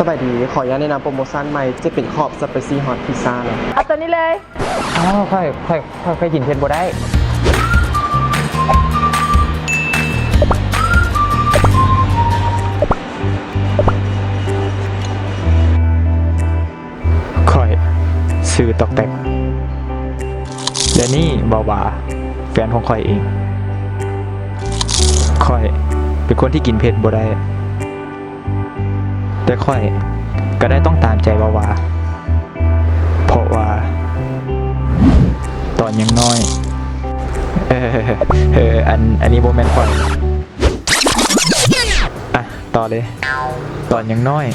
บายดีขออนุญาตแนะนำโปรโมชั่นใหม่จะเป็นขอบสไปซี่ฮอตพิซซ่าเนาะ เอาตัวนี้เลยอ๋อค่อยกินเผ็ดบ่ได้ค่อยซื้อตอกแตกและนี่บาวาแฟนของค่อยเองค่อยเป็นคนที่กินเผ็ดบ่ได้แต่ค่อยก็ได้ต้องตามใจบาวาเพราะว่าตอนยังน้อยอันนี้โมเมนต์ค่อยอ่ะต่อเลยตอนยังน้อย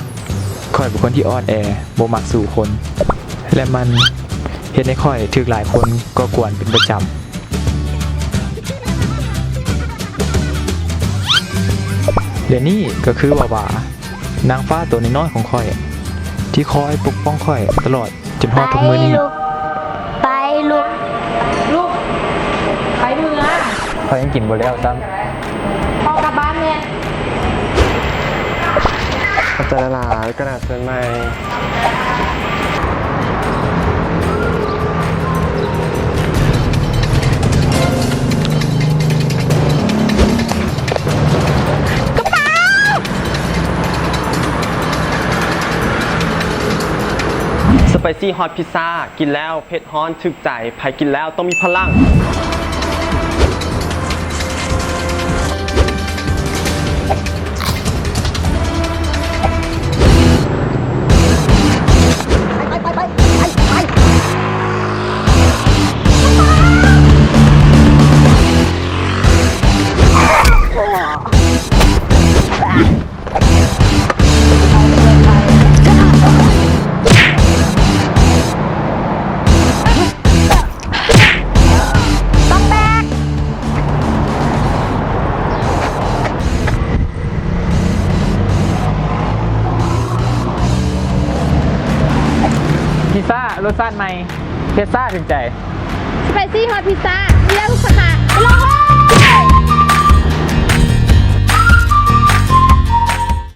ค่อยเป็นคนที่อ่อนแอบ่มักสู่คนและมันเห็นในค่อยถึกหลายคนก็กวนเป็นประจำเดี๋ยวนี้ก็คือว่านางฟ้าตัวน้อยๆของค่อยที่คอยปกป้องค่อยตลอดจนฮอดทุกมื้อนี้ไปลูกไปเมือง ค่อยยังกินบ่แล้วซ้ำ พอกลับบ้านเนี่ย ขอบใจละลายกระดาษเชิญใหม่สไปซี่ฮอตพิซซ่ากินแล้วเผ็ดฮ้อนถึกใจใครกินแล้วต้องมีพลังพิซซ่ารสชาติใหม่เผ็ดซ่าถึงใจ สไปซี่ฮอตพิซซ่ามีแล้วทุกสาขาไปลองเลย